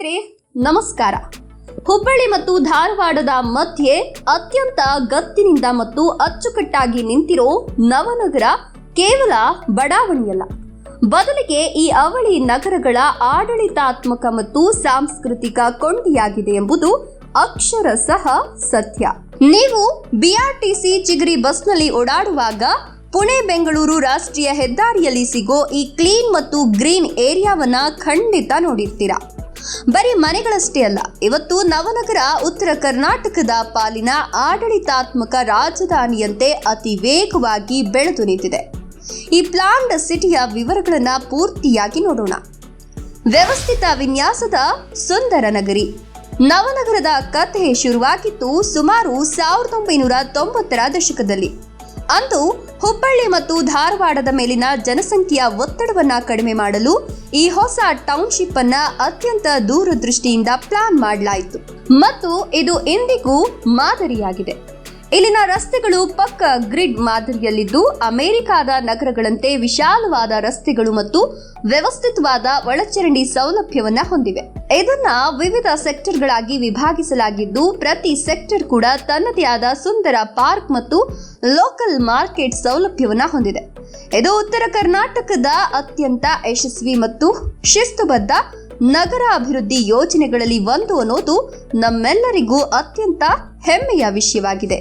ಸ್ನೇಹಿತರೆ ನಮಸ್ಕಾರ. ಹುಬ್ಬಳ್ಳಿ ಮತ್ತು ಧಾರವಾಡದ ಮಧ್ಯೆ ಅತ್ಯಂತ ಗತ್ತಿನಿಂದ ಮತ್ತು ಅಚ್ಚುಕಟ್ಟಾಗಿ ನಿಂತಿರೋ ನವನಗರ ಕೇವಲ ಬಡಾವಣೆಯಲ್ಲ, ಬದಲಿಗೆ ಈ ಅವಳಿ ನಗರಗಳ ಆಡಳಿತಾತ್ಮಕ ಮತ್ತು ಸಾಂಸ್ಕೃತಿಕ ಕೊಂಡಿಯಾಗಿದೆ ಎಂಬುದು ಅಕ್ಷರಶಃ ಸತ್ಯ. ನೀವು ಬಿಆರ್ಟಿಸಿ ಚಿಗರಿ ಬಸ್ನಲ್ಲಿ ಓಡಾಡುವಾಗ ಪುಣೆ ಬೆಂಗಳೂರು ರಾಷ್ಟ್ರೀಯ ಹೆದ್ದಾರಿಯಲ್ಲಿ ಸಿಗೋ ಈ ಕ್ಲೀನ್ ಮತ್ತು ಗ್ರೀನ್ ಏರಿಯಾವನ್ನ ಖಂಡಿತ ನೋಡಿರ್ತೀರಾ. ಬರೀ ಮನೆಗಳಷ್ಟೇ ಅಲ್ಲ, ಇವತ್ತು ನವನಗರ ಉತ್ತರ ಕರ್ನಾಟಕದ ಪಾಲಿನ ಆಡಳಿತಾತ್ಮಕ ರಾಜಧಾನಿಯಂತೆ ಅತಿ ವೇಗವಾಗಿ ಬೆಳೆದು ನಿಂತಿದೆ. ಈ ಪ್ಲಾನ್ಡ್ ಸಿಟಿಯ ವಿವರಗಳನ್ನ ಪೂರ್ತಿಯಾಗಿ ನೋಡೋಣ. ವ್ಯವಸ್ಥಿತ ವಿನ್ಯಾಸದ ಸುಂದರ ನಗರಿ ನವನಗರದ ಕಥೆ ಶುರುವಾಗಿತ್ತು ಸುಮಾರು 1990ರ ದಶಕದಲ್ಲಿ. ಅಂದು ಹುಬ್ಬಳ್ಳಿ ಮತ್ತು ಧಾರವಾಡದ ಮೇಲಿನ ಜನಸಂಖ್ಯೆಯ ಒತ್ತಡವನ್ನ ಕಡಿಮೆ ಮಾಡಲು ಈ ಹೊಸ ಟೌನ್ಶಿಪ್ ಅನ್ನ ಅತ್ಯಂತ ದೂರದೃಷ್ಟಿಯಿಂದ ಪ್ಲಾನ್ ಮಾಡಲಾಯಿತು ಮತ್ತು ಇದು ಇಂದಿಗೂ ಮಾದರಿಯಾಗಿದೆ. ಇಲ್ಲಿನ ರಸ್ತೆಗಳು ಪಕ್ಕ ಗ್ರಿಡ್ ಮಾದರಿಯಲ್ಲಿದ್ದು ಅಮೆರಿಕಾದ ನಗರಗಳಂತೆ ವಿಶಾಲವಾದ ರಸ್ತೆಗಳು ಮತ್ತು ವ್ಯವಸ್ಥಿತವಾದ ಒಳಚರಂಡಿ ಸೌಲಭ್ಯವನ್ನ ಹೊಂದಿವೆ. ಇದನ್ನ ವಿವಿಧ ಸೆಕ್ಟರ್ಗಳಾಗಿ ವಿಭಾಗಿಸಲಾಗಿದ್ದು ಪ್ರತಿ ಸೆಕ್ಟರ್ ಕೂಡ ತನ್ನದೇ ಆದ ಸುಂದರ ಪಾರ್ಕ್ ಮತ್ತು ಲೋಕಲ್ ಮಾರ್ಕೆಟ್ ಸೌಲಭ್ಯವನ್ನ ಹೊಂದಿದೆ. ಇದು ಉತ್ತರ ಕರ್ನಾಟಕದ ಅತ್ಯಂತ ಯಶಸ್ವಿ ಮತ್ತು ಶಿಸ್ತುಬದ್ಧ ನಗರ ಅಭಿವೃದ್ಧಿ ಯೋಜನೆಗಳಲ್ಲಿ ಒಂದು ಅನ್ನೋದು ನಮ್ಮೆಲ್ಲರಿಗೂ ಅತ್ಯಂತ ಹೆಮ್ಮೆಯ ವಿಷಯವಾಗಿದೆ.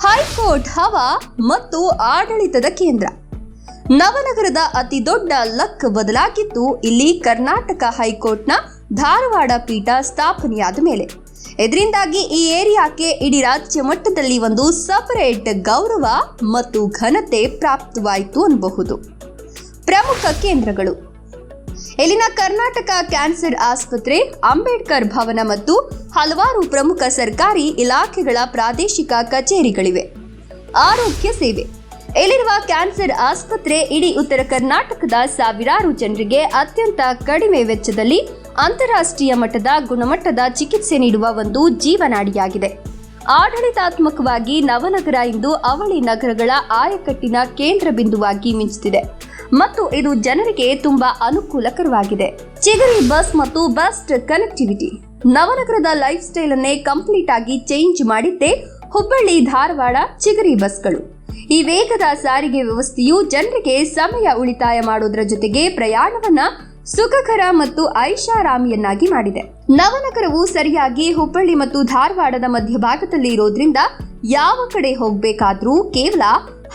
ಹೈಕೋರ್ಟ್ ಹವಾ ಮತ್ತು ಆಡಳಿತದ ಕೇಂದ್ರ ನವನಗರದ ಅತಿ ದೊಡ್ಡ ಲಕ್ ಬದಲಾಗಿದ್ದು ಇಲ್ಲಿ ಕರ್ನಾಟಕ ಹೈಕೋರ್ಟ್ನ ಧಾರವಾಡ ಪೀಠ ಸ್ಥಾಪನೆಯಾದ ಮೇಲೆ. ಇದರಿಂದಾಗಿ ಈ ಏರಿಯಾಕ್ಕೆ ಇಡೀ ರಾಜ್ಯ ಮಟ್ಟದಲ್ಲಿ ಒಂದು ಸಪರೇಟ್ ಗೌರವ ಮತ್ತು ಘನತೆ ಪ್ರಾಪ್ತವಾಯಿತು ಅನ್ನಬಹುದು. ಪ್ರಮುಖ ಕೇಂದ್ರಗಳು: ಇಲ್ಲಿನ ಕರ್ನಾಟಕ ಕ್ಯಾನ್ಸರ್ ಆಸ್ಪತ್ರೆ, ಅಂಬೇಡ್ಕರ್ ಭವನ ಮತ್ತು ಹಲವಾರು ಪ್ರಮುಖ ಸರ್ಕಾರಿ ಇಲಾಖೆಗಳ ಪ್ರಾದೇಶಿಕ ಕಚೇರಿಗಳಿವೆ. ಆರೋಗ್ಯ ಸೇವೆ: ಇಲ್ಲಿರುವ ಕ್ಯಾನ್ಸರ್ ಆಸ್ಪತ್ರೆ ಇಡೀ ಉತ್ತರ ಕರ್ನಾಟಕದ ಸಾವಿರಾರು ಜನರಿಗೆ ಅತ್ಯಂತ ಕಡಿಮೆ ವೆಚ್ಚದಲ್ಲಿ ಅಂತಾರಾಷ್ಟ್ರೀಯ ಮಟ್ಟದ ಗುಣಮಟ್ಟದ ಚಿಕಿತ್ಸೆ ನೀಡುವ ಒಂದು ಜೀವನಾಡಿಯಾಗಿದೆ. ಆಡಳಿತಾತ್ಮಕವಾಗಿ ನವನಗರ ಇಂದು ಅವಳಿ ನಗರಗಳ ಆಯಕಟ್ಟಿನ ಕೇಂದ್ರ ಬಿಂದುವಾಗಿ ಮಿಂಚುತ್ತಿದೆ ಮತ್ತು ಇದು ಜನರಿಗೆ ತುಂಬಾ ಅನುಕೂಲಕರವಾಗಿದೆ. ಚಿಗರಿ ಬಸ್ ಮತ್ತು ಬೆಸ್ಟ್ ಕನೆಕ್ಟಿವಿಟಿ ನವನಗರದ ಲೈಫ್ ಸ್ಟೈಲ್ ಅನ್ನೇ ಕಂಪ್ಲೀಟ್ ಆಗಿ ಚೇಂಜ್ ಮಾಡಿದ್ದೇ ಹುಬ್ಬಳ್ಳಿ ಧಾರವಾಡ ಚಿಗರಿ ಬಸ್ಗಳು. ಈ ವೇಗದ ಸಾರಿಗೆ ವ್ಯವಸ್ಥೆಯು ಜನರಿಗೆ ಸಮಯ ಉಳಿತಾಯ ಮಾಡೋದ್ರ ಜೊತೆಗೆ ಪ್ರಯಾಣವನ್ನ ಸುಖಕರ ಮತ್ತು ಐಷಾರಾಮಿಯನ್ನಾಗಿ ಮಾಡಿದೆ. ನವನಗರವು ಸರಿಯಾಗಿ ಹುಬ್ಬಳ್ಳಿ ಮತ್ತು ಧಾರವಾಡದ ಮಧ್ಯಭಾಗದಲ್ಲಿ ಇರೋದ್ರಿಂದ ಯಾವ ಕಡೆ ಹೋಗಬೇಕಾದ್ರೂ ಕೇವಲ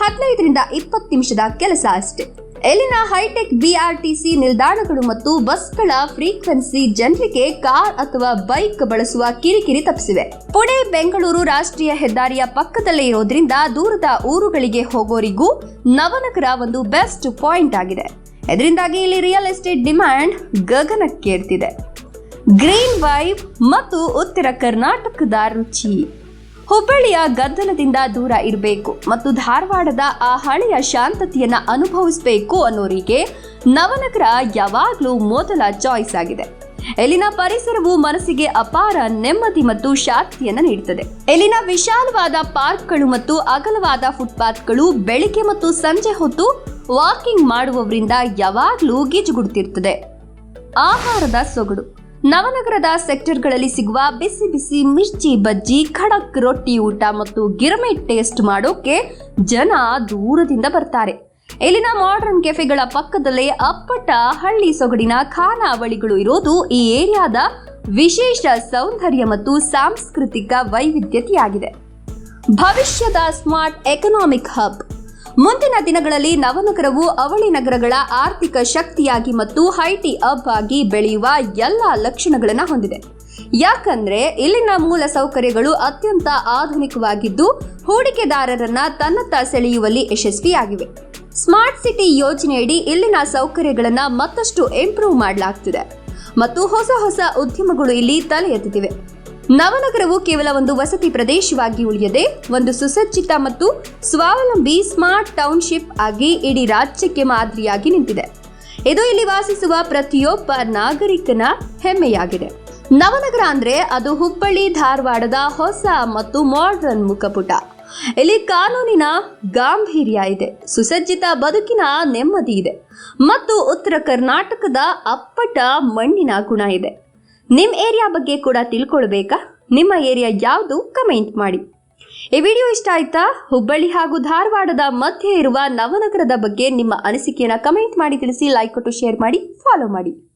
15ರಿಂದ 20 ನಿಮಿಷದ ಕೆಲಸ ಅಷ್ಟೇ. ಇಲ್ಲಿನ ಹೈಟೆಕ್ ಬಿಆರ್ಟಿಸಿ ನಿಲ್ದಾಣಗಳು ಮತ್ತು ಬಸ್ಗಳ ಫ್ರೀಕ್ವೆನ್ಸಿ ಜನರಿಗೆ ಕಾರ್ ಅಥವಾ ಬೈಕ್ ಬಳಸುವ ಕಿರಿಕಿರಿ ತಪ್ಪಿಸಿವೆ. ಪುಣೆ ಬೆಂಗಳೂರು ರಾಷ್ಟ್ರೀಯ ಹೆದ್ದಾರಿಯ ಪಕ್ಕದಲ್ಲೇ ಇರೋದ್ರಿಂದ ದೂರದ ಊರುಗಳಿಗೆ ಹೋಗೋರಿಗೂ ನವನಗರ ಒಂದು ಬೆಸ್ಟ್ ಪಾಯಿಂಟ್ ಆಗಿದೆ. ಇದರಿಂದಾಗಿ ಇಲ್ಲಿ ರಿಯಲ್ ಎಸ್ಟೇಟ್ ಡಿಮ್ಯಾಂಡ್ ಗಗನಕ್ಕೇರ್ತಿದೆ. ಗ್ರೀನ್ ವೈಬ್ ಮತ್ತು ಉತ್ತರ ಕರ್ನಾಟಕದ ರುಚಿ: ಹುಬ್ಬಳ್ಳಿಯ ಗದ್ದಲದಿಂದ ದೂರ ಇರಬೇಕು ಮತ್ತು ಧಾರವಾಡದ ಆ ಹಳೆಯ ಶಾಂತತೆಯನ್ನ ಅನುಭವಿಸಬೇಕು ಅನ್ನೋರಿಗೆ ನವನಗರ ಯಾವಾಗಲೂ ಮೊದಲ ಚಾಯ್ಸ್ ಆಗಿದೆ. ಇಲ್ಲಿನ ಪರಿಸರವು ಮನಸ್ಸಿಗೆ ಅಪಾರ ನೆಮ್ಮದಿ ಮತ್ತು ಶಾಂತಿಯನ್ನು ನೀಡುತ್ತದೆ. ಇಲ್ಲಿನ ವಿಶಾಲವಾದ ಪಾರ್ಕ್ಗಳು ಮತ್ತು ಅಗಲವಾದ ಫುಟ್ಪಾತ್ಗಳು ಬೆಳಿಗ್ಗೆ ಮತ್ತು ಸಂಜೆ ಹೊತ್ತು ವಾಕಿಂಗ್ ಮಾಡುವವರಿಂದ ಯಾವಾಗಲೂ ಗಿಜುಗುಡುತ್ತಿರುತ್ತದೆ. ಆಹಾರದ ಸೊಗಡು: ನವನಗರದ ಸೆಕ್ಟರ್ಗಳಲ್ಲಿ ಸಿಗುವ ಬಿಸಿ ಬಿಸಿ ಮಿರ್ಚಿ ಬಜ್ಜಿ, ಖಡಕ್ ರೊಟ್ಟಿ ಊಟ ಮತ್ತು ಗಿರ್ಮಿಟ್ ಟೇಸ್ಟ್ ಮಾಡೋಕೆ ಜನ ದೂರದಿಂದ ಬರ್ತಾರೆ. ಇಲ್ಲಿನ ಮಾಡರ್ನ್ ಕೆಫೆಗಳ ಪಕ್ಕದಲ್ಲೇ ಅಪ್ಪಟ ಹಳ್ಳಿ ಸೊಗಡಿನ ಖಾನಾವಳಿಗಳು ಇರೋದು ಈ ಏರಿಯಾದ ವಿಶೇಷ ಸೌಂದರ್ಯ ಮತ್ತು ಸಾಂಸ್ಕೃತಿಕ ವೈವಿಧ್ಯತೆಯಾಗಿದೆ. ಭವಿಷ್ಯದ ಸ್ಮಾರ್ಟ್ ಎಕನಾಮಿಕ್ ಹಬ್: ಮುಂದಿನ ದಿನಗಳಲ್ಲಿ ನವನಗರವು ಅವಳಿ ನಗರಗಳ ಆರ್ಥಿಕ ಶಕ್ತಿಯಾಗಿ ಮತ್ತು ಹೈಟಿ ಹಬ್ ಆಗಿ ಬೆಳೆಯುವ ಎಲ್ಲ ಲಕ್ಷಣಗಳನ್ನು ಹೊಂದಿದೆ. ಯಾಕಂದ್ರೆ ಇಲ್ಲಿನ ಮೂಲ ಸೌಕರ್ಯಗಳು ಅತ್ಯಂತ ಆಧುನಿಕವಾಗಿದ್ದು ಹೂಡಿಕೆದಾರರನ್ನ ತನ್ನತ್ತ ಸೆಳೆಯುವಲ್ಲಿ ಯಶಸ್ವಿಯಾಗಿವೆ. ಸ್ಮಾರ್ಟ್ ಸಿಟಿ ಯೋಜನೆಯಡಿ ಇಲ್ಲಿನ ಸೌಕರ್ಯಗಳನ್ನ ಮತ್ತಷ್ಟು ಇಂಪ್ರೂವ್ ಮಾಡಲಾಗ್ತಿದೆ ಮತ್ತು ಹೊಸ ಹೊಸ ಉದ್ಯಮಗಳು ಇಲ್ಲಿ ತಲೆ ಎತ್ತುತ್ತಿವೆ. ನವನಗರವು ಕೇವಲ ಒಂದು ವಸತಿ ಪ್ರದೇಶವಾಗಿ ಉಳಿಯದೆ ಒಂದು ಸುಸಜ್ಜಿತ ಮತ್ತು ಸ್ವಾವಲಂಬಿ ಸ್ಮಾರ್ಟ್ ಟೌನ್ಶಿಪ್ ಆಗಿ ಇಡೀ ರಾಜ್ಯಕ್ಕೆ ಮಾದರಿಯಾಗಿ ನಿಂತಿದೆ. ಇದು ಇಲ್ಲಿ ವಾಸಿಸುವ ಪ್ರತಿಯೊಬ್ಬ ನಾಗರಿಕನ ಹೆಮ್ಮೆಯಾಗಿದೆ. ನವನಗರ ಅಂದ್ರೆ ಅದು ಹುಬ್ಬಳ್ಳಿ ಧಾರವಾಡದ ಹೊಸ ಮತ್ತು ಮಾಡರ್ನ್ ಮುಖಪುಟ. ಇಲ್ಲಿ ಕಾನೂನಿನ ಗಾಂಭೀರ್ಯ ಇದೆ, ಸುಸಜ್ಜಿತ ಬದುಕಿನ ನೆಮ್ಮದಿ ಇದೆ ಮತ್ತು ಉತ್ತರ ಕರ್ನಾಟಕದ ಅಪ್ಪಟ ಮಣ್ಣಿನ ಗುಣ ಇದೆ. ನಿಮ್ಮ ಏರಿಯಾ ಬಗ್ಗೆ ಕೂಡ ತಿಳ್ಕೊಳ್ಬೇಕಾ? ನಿಮ್ಮ ಏರಿಯಾ ಯಾವುದು? ಕಮೆಂಟ್ ಮಾಡಿ. ಈ ವಿಡಿಯೋ ಇಷ್ಟ ಆಯ್ತಾ? ಹುಬ್ಬಳ್ಳಿ ಹಾಗೂ ಧಾರವಾಡದ ಮಧ್ಯೆ ಇರುವ ನವನಗರದ ಬಗ್ಗೆ ನಿಮ್ಮ ಅನಿಸಿಕೆಯನ್ನು ಕಮೆಂಟ್ ಮಾಡಿ ತಿಳಿಸಿ. ಲೈಕ್ ಕೊಟ್ಟು ಶೇರ್ ಮಾಡಿ, ಫಾಲೋ ಮಾಡಿ.